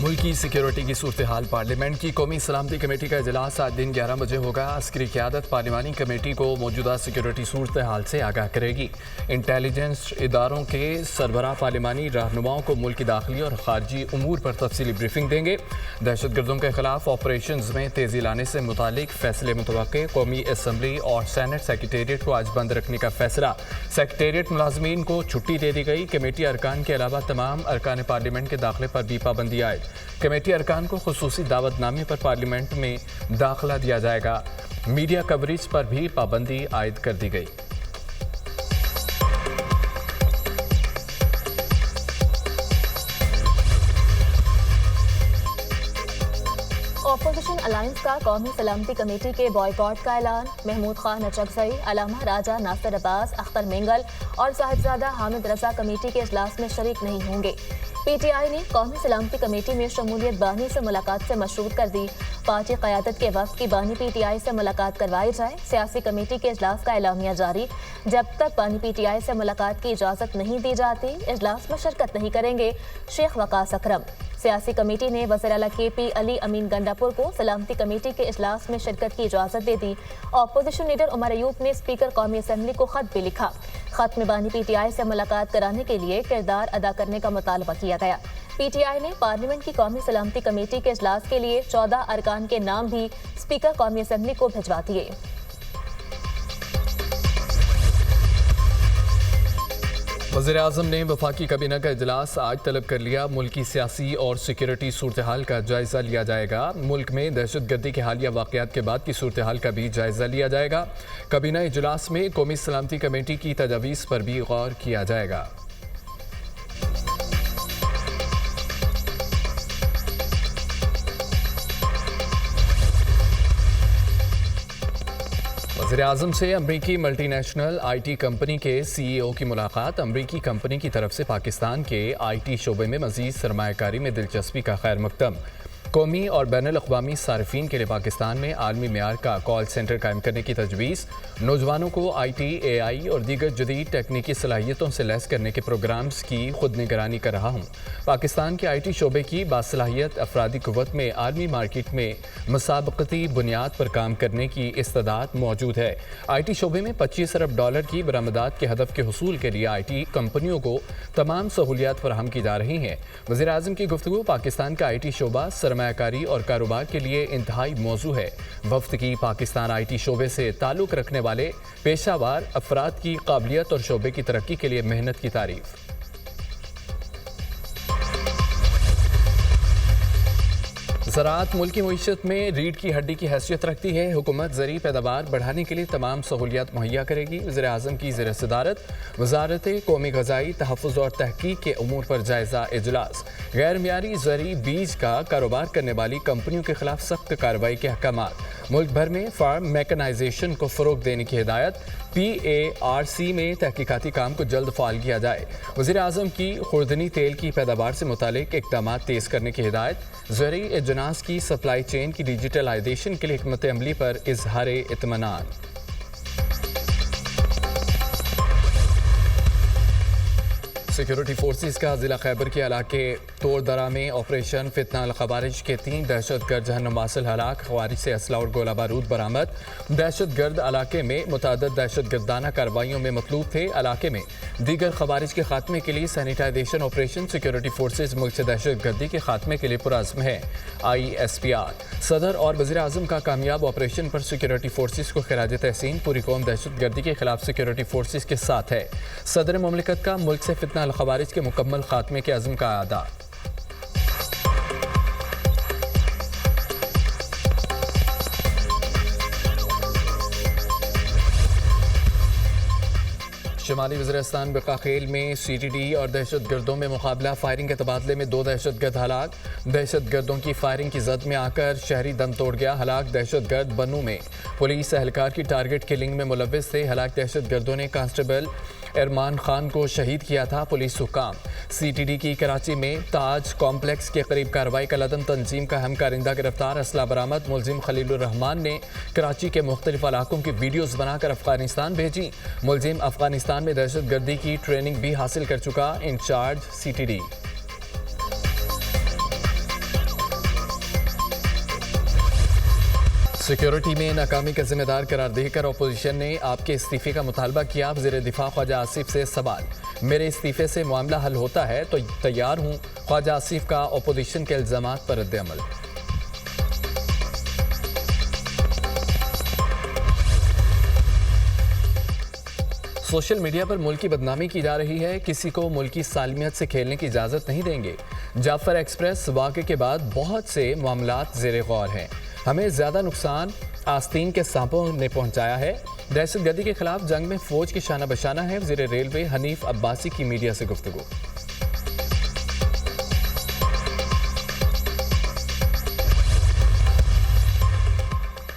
मुल्की सिक्योरिटी की सूरत हाल। पार्लियामेंट की कौमी सलामती कमेटी का इजलास आज दिन 11 बजे होगा। अस्करी क़यादत पार्लिमानी कमेटी को मौजूदा सिक्योरिटी सूरत हाल से आगाह करेगी। इंटेलिजेंस इदारों के सरबराह पार्लिमानी रहनुमाओं को मुल्क की दाखिली और खारजी उमूर पर तफसीली ब्रीफिंग देंगे। दहशत गर्दों के खिलाफ ऑपरेशन में तेजी लाने से मुतालिक फैसले मुतवक्के। कौमी असम्बली और सैनेट सेक्रेटेरिएट को आज बंद रखने का फैसला। सेक्रेटेरिएट मुलाजमीन को छुट्टी दे दी गई। कमेटी अरकान के अलावा तमाम अरकान पार्लियामेंट के दाखिले पर भी पाबंदी आए। कमेटी अरकान को खुसूसी दावतनामे पर पार्लियामेंट में दाखिला दिया जाएगा। मीडिया कवरेज पर भी पाबंदी आयद कर दी गई। ऑपोजिशन अलायंस का कौमी सलामती कमेटी के बॉयकॉट का ऐलान। महमूद खान अचकजई, अलामा राजा नासिर अब्बास, अख्तर मेंगल और साहिबजादा हामिद रजा कमेटी के इजलास में शरीक नहीं होंगे। PTI ने कौमी सलामती कमेटी में शमूलियत बानी से मुलाकात से मशरूत कर दी। पार्टी क़यादत के वक्त की बानी PTI से मुलाकात करवाई जाए। सियासी कमेटी के इजलास का एलामिया जारी। जब तक बानी PTI से मुलाकात की इजाज़त नहीं दी जाती, इजलास में शिरकत नहीं करेंगे शेख वकास अकरम। सियासी कमेटी ने वज़ीर आला KP अली अमीन गंडापुर को सलामती कमेटी के इजलास में शिरकत की इजाज़त दे दी। अपोजिशन लीडर उमर अयूब ने स्पीकर कौमी असम्बली को खत भी लिखा। खत में बानी PTI से मुलाकात कराने के लिए किरदार अदा करने का मुतालबा किया गया। PTI ने पार्लियामेंट की कौमी सलामती कमेटी के इजलास के लिए 14 अरकान के नाम भी स्पीकर कौमी असम्बली को भिजवा दिए। वज़ीर-ए-आज़म ने वफाकी काबीना का इजलास आज तलब कर लिया। मुल्की सियासी और सिक्योरिटी सूरत हाल का जायज़ा लिया जाएगा। मुल्क में दहशत गर्दी के हालिया वाक़यात के बाद की सूरत हाल का भी जायज़ा लिया जाएगा। काबीना इजलास में कौमी सलामती कमेटी की तजावीज़ पर भी गौर किया जाएगा। वज़ीर-ए-आज़म से अमरीकी मल्टीनेशनल IT कंपनी के CEO की मुलाकात। अमरीकी कंपनी की तरफ से पाकिस्तान के IT शोबे में मज़ीद सरमायाकारी में दिलचस्पी का खैर मकदम। कौमी और बैनुल-अक़वामी सारिफीन के लिए पाकिस्तान में आलमी मेयार का कॉल सेंटर कायम करने की तजवीज़। नौजवानों को IT, AI और दीगर जदीद तकनीकी सलाहियतों से लैस करने के प्रोग्राम्स की खुद निगरानी कर रहा हूँ। पाकिस्तान के IT शोबे की बासलाहियत अफरादी क़ुव्वत में आलमी मार्केट में मुसाबकती बुनियाद पर काम करने की इस्तेदाद मौजूद है। IT शोबे में $25 अरब की बरामदात के हदफ के हुसूल के लिए IT कंपनियों को तमाम सहूलियात फराहम की जा रही हैं। वज़ीर-ए-आज़म की गुफ्तगू। पाकिस्तान का IT शोबा सरमायाकारी और कारोबार के लिए इंतहाई मौजू है। वफ्द की पाकिस्तान IT शोबे से ताल्लुक़ रखने वाले पेशावर अफराद की काबिलियत और शोबे की तरक्की के लिए मेहनत की तारीफ। ज़राअत मुल्की मईशत में रीढ़ की हड्डी की हैसियत रखती है। हुकूमत ज़री पैदावार बढ़ाने के लिए तमाम सहूलियात मुहैया करेगी। वज़ीर-ए-आज़म की ज़ेर सदारत वज़ारत कौमी ग़ज़ाई तहफ़्फ़ुज़ और तहक़ीक़ के उमूर पर जायज़ा इजलास। गैर मियारी ज़री बीज का कारोबार करने वाली कंपनियों के खिलाफ सख्त कार्रवाई के अहकामात। मुल्क भर में फार्म मैकेनाइजेशन को फ़रोग़ देने की हिदायत। PARC में तहक़ीक़ाती काम को जल्द फ़ाल किया जाए। वज़ीर-ए-आज़म की खुर्दनी तेल की पैदावार से मुतालिक इक़दामात तेज़ करने की हिदायत। ज़रूरी अजनास की सप्लाई चेन की डिजिटलाइजेशन के लिए हिकमत अमली पर इज़हार इत्मीनान। सिक्योरिटी फोर्सेस का ज़िला खैबर के इलाके तोड़दरा में ऑपरेशन फितना अल खवारिज के 3 दहशतगर्द जहन्नुम वासिल हलाक। खवारिज से असला और गोला बारूद बरामद। दहशतगर्द इलाके में मुतअद्दिद दहशतगर्दाना कार्रवाइयों में मतलूब थे। इलाके में दीगर खवारिज के खात्मे के लिए सैनिटाइजेशन ऑपरेशन। सिक्योरिटी फोर्सेस मुल्क से दहशतगर्दी के खात्मे के लिए पुरअज़्म है। ISPR सदर और वज़ीर-ए-आज़म का कामयाब ऑपरेशन पर सिक्योरिटी फोर्सेस को खिराज तहसीन। पूरी कौम दहशतगर्दी के खिलाफ सिक्योरिटी फोर्सेस के साथ है। सदर मुमलिकत का मुल्क से फितना अल खवारिज के मुकम्मल खात्मे के अज़्म का अदा। शुमाली वज़ीरिस्तान बकाखेल में CTD और दहशतगर्दों में मुकाबला। फायरिंग के तबादले में 2 दहशतगर्द हलाक। दहशतगर्दों की फायरिंग की जद में आकर शहरी दम तोड़ गया। हलाक दहशतगर्द बनू में पुलिस एहलकार की टारगेट किलिंग में मुलव्विस थे। हलाक दहशतगर्दों ने कांस्टेबल इरमान खान को शहीद किया था। पुलिस हुकाम। CTD की कराची में ताज कॉम्प्लेक्स के करीब कार्रवाई का लदम। तंजीम का अहम कारिंदा गिरफ्तार। असला बरामद। मुलजिम खलीलुर रहमान ने कराची के मुख्तलिफ इलाकों की वीडियोज़ बनाकर अफगानिस्तान भेजी। मुलजिम अफगानिस्तान में दहशतगर्दी की ट्रेनिंग भी हासिल कर चुका। In charge CTD। सिक्योरिटी में नाकामी का जिम्मेदार करार देकर अपोजिशन ने आपके इस्तीफे का मुतालबा किया। वज़ीर दिफा ख्वाजा आसिफ से सवाल, मेरे इस्तीफे से मामला हल होता है तो तैयार हूँ। ख्वाजा आसिफ का अपोजिशन के इल्जामात पर रद्द-ए-अमल। सोशल मीडिया पर मुल्क की बदनामी की जा रही है, किसी को मुल्क की सालमियत से खेलने की इजाज़त नहीं देंगे। जाफर एक्सप्रेस वाक़े के बाद बहुत से मामलात ज़ेरे गौर हैं। हमें ज़्यादा नुकसान आस्तीन के सांपों ने पहुंचाया है। दहशतगर्दी के खिलाफ जंग में फ़ौज की शाना बशाना है। वज़ीर रेलवे हनीफ अब्बासी की मीडिया से गुफ्तगू।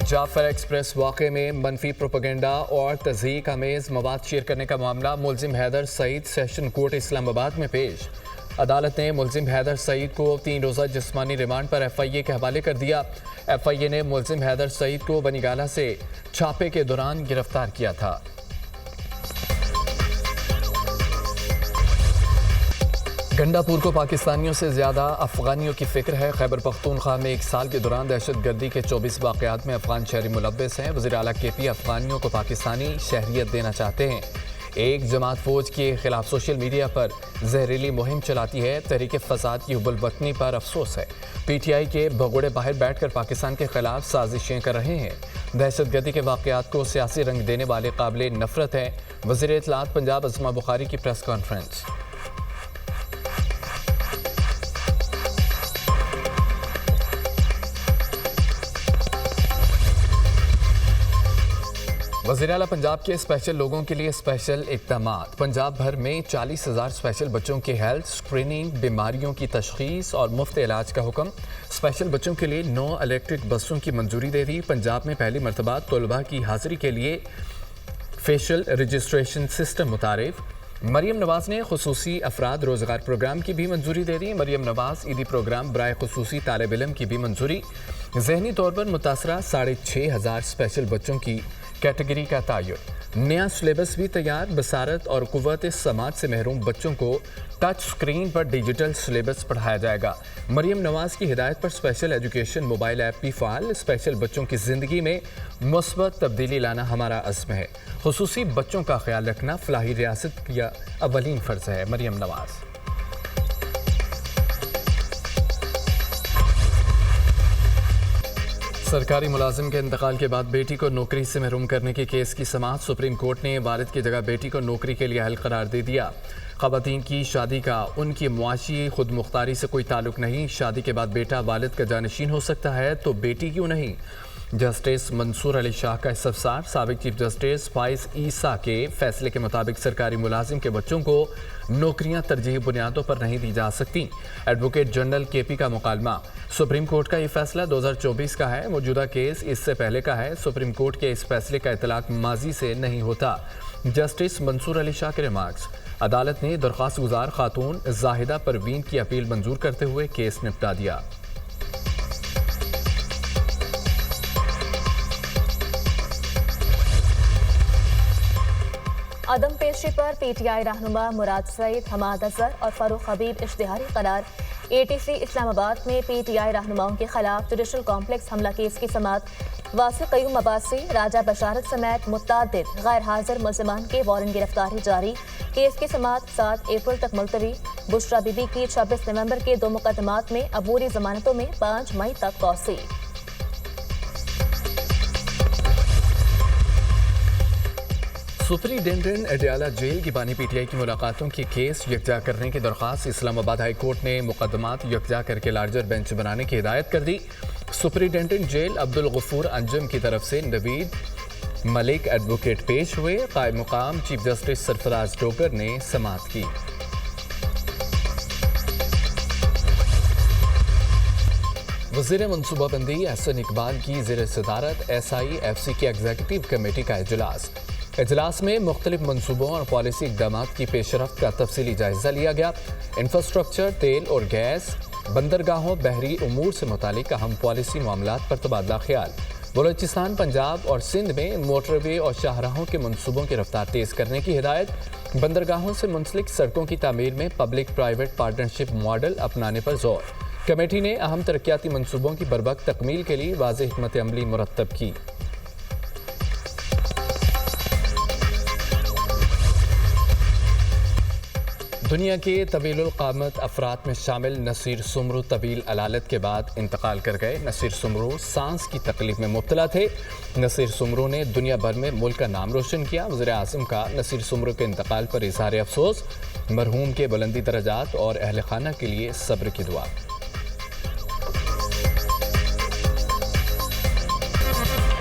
जाफर एक्सप्रेस वाक़े में मनफी प्रोपेगेंडा और तज़हीक आमेज़ मवाद शेयर करने का मामला मुल्ज़िम हैदर सईद सेशन कोर्ट इस्लामाबाद में पेश। अदालत ने मुल्ज़िम हैदर सईद को 3 रोज़ा जिस्मानी रिमांड पर FIA के हवाले कर दिया। FIA ने मुल्ज़िम हैदर सईद को बनीगाला से छापे के दौरान गिरफ्तार किया था। गंडापुर को पाकिस्तानियों से ज़्यादा अफ़गानियों की फ़िक्र है। खैबर पख्तूनख्वा में 1 साल के दौरान दहशतगर्दी के 24 वाक़यात में अफ़गान शहरी मुलव्वस हैं। वज़ीर आला KP अफ़गानियों को पाकिस्तानी शहरियत देना चाहते हैं। एक जमात फ़ौज के खिलाफ सोशल मीडिया पर जहरीली मुहिम चलाती है। तहरीक फसाद की हुबल-वतनी पर अफसोस है। PTI के भगोड़े बाहर बैठकर पाकिस्तान के खिलाफ साजिशें कर रहे हैं। दहशतगर्दी के वाक़यात को सियासी रंग देने वाले काबिल नफ़रत हैं। वज़ीर इत्तलात पंजाब अज़मा बुखारी की प्रेस कॉन्फ्रेंस। वज़ीर आला पंजाब के स्पेशल लोगों के लिए स्पेशल इक़दामात। पंजाब भर में 40,000 स्पेशल बच्चों की हेल्थ स्क्रीनिंग, बीमारियों की तशख़ीस और मुफ्त इलाज का हुक्म। स्पेशल बच्चों के लिए 9 इलेक्ट्रिक बसों की मंजूरी दे दी। पंजाब में पहली मरतबा तलबा की हाज़िरी के लिए फेशियल रजिस्ट्रेशन सिस्टम मुतारिफ। मरियम नवाज़ ने खुसूसी अफराद रोज़गार प्रोग्राम की भी मंजूरी दे दी। मरियम नवाज़ ईदी प्रोग्राम बराए खुसूसी तालिब इल्म की भी मंजूरी। ज़हनी तौर पर मुतासरा 6,500 स्पेशल बच्चों की कैटेगरी का तयन। नया सिलेबस भी तैयार। बसारत और कुव्वत समाज से महरूम बच्चों को टच स्क्रीन पर डिजिटल सिलेबस पढ़ाया जाएगा। मरियम नवाज़ की हिदायत पर स्पेशल एजुकेशन मोबाइल ऐप भी फ़ाल। स्पेशल बच्चों की ज़िंदगी में मुस्बत तब्दीली लाना हमारा अज़्म है। खुसूसी बच्चों का ख्याल रखना फलाही रियासत का अवलीन फ़र्ज़ है। मरियम नवाज़। सरकारी मुलाजिम के इंतकाल के बाद बेटी को नौकरी से महरूम करने के केस की समाअत। सुप्रीम कोर्ट ने वालिद की जगह बेटी को नौकरी के लिए अहल करार दे दिया। ख़वातीन की शादी का उनकी मुआशी खुद मुख्तारी से कोई ताल्लुक नहीं। शादी के बाद बेटा वालिद का जानशीन हो सकता है तो बेटी क्यों नहीं। जस्टिस मंसूर अली शाह का इस्तफसार। साबिक चीफ जस्टिस फाइज ईसा के फैसले के मुताबिक सरकारी मुलाजिम के बच्चों को नौकरियां तरजीही बुनियादों पर नहीं दी जा सकती। एडवोकेट जनरल KP का मुकालमा। सुप्रीम कोर्ट का ये फैसला 2024 का है। मौजूदा केस इससे पहले का है। सुप्रीम कोर्ट के इस फैसले का इतलाक माजी से नहीं होता। जस्टिस मंसूर अली शाह के रिमार्क्स। अदालत ने दरख्वास्त गुजार खातून जाहिदा परवीन की अपील मंजूर करते हुए केस निपटा दिया। अदम पेशी पर PTI रहनुमा मुराद सईद, हमाद अजहर और फरूख हबीब इश्तिहारी करार। ATC इस्लामाबाद में PTI रहनुमाओं के खिलाफ जुडिशल कॉम्प्लेक्स हमला केस की समाअत। वासिक क़य्यूम अब्बासी, राजा बशारत समेत मुतअद्दिद गैर हाजिर मुल्ज़िमान के वारंट गिरफ्तारी जारी। केस की समाअत 7 अप्रैल तक मुलतवी। बुशरा बीबी की 26 नवंबर के 2 मुकदमात में अबूरी जमानतों में 5 मई तक तौसी। सुपरिटेंडेंट अडयाला जेल की बानी PTI की मुलाकातों की केस यकजा करने की दरख्वास्त। इस्लामाबाद हाई कोर्ट ने मुकदमात यकजा करके लार्जर बेंच बनाने की हिदायत कर दी। सुपरिटेंडेंट जेल अब्दुल गफूर अंजुम की तरफ से नवीद मलिक एडवोकेट पेश हुए। कायम मुकाम चीफ जस्टिस सरफराज डोगर ने समाअत की। वज़ीर मनसूबाबंदी एहसन इकबाल की ज़ेर सदारत SIFC की एग्जीक्यूटिव कमेटी का इजलास। इजलास में मुख्तलिफ मनसूबों और पॉलिसी इक़दाम की पेशरफ्त का तफसीली जायजा लिया गया। इंफ्रास्ट्रक्चर, तेल और गैस, बंदरगाहों, बहरी उमूर से मुतालिक अहम पॉलिसी मामलात पर तबादला ख्याल। बलूचिस्तान, पंजाब और सिंध में मोटरवे और शाहराहों के मनसूबों की रफ्तार तेज़ करने की हिदायत। बंदरगाहों से मुंसलिक सड़कों की तामीर में पब्लिक प्राइवेट पार्टनरशिप मॉडल अपनाने पर जोर। कमेटी ने अहम तरक्याती मंसूबों की बरवक्त तकमील के लिए वाज़ेह हिकमत अमली मुरतब की। दुनिया के तवील क़ामत अफराद में शामिल नसीर सुमरू तवील अलालत के बाद इंतकाल कर गए। नसीर सुमरू सांस की तकलीफ में मुब्तला थे। नसीर सुमरू ने दुनिया भर में मुल्क का नाम रोशन किया। वज़ीर आज़म का नसीर सुमरू के इंतकाल पर इज़हार अफसोस, मरहूम के बुलंदी दरजात और अहल खाना के लिए सब्र की दुआ।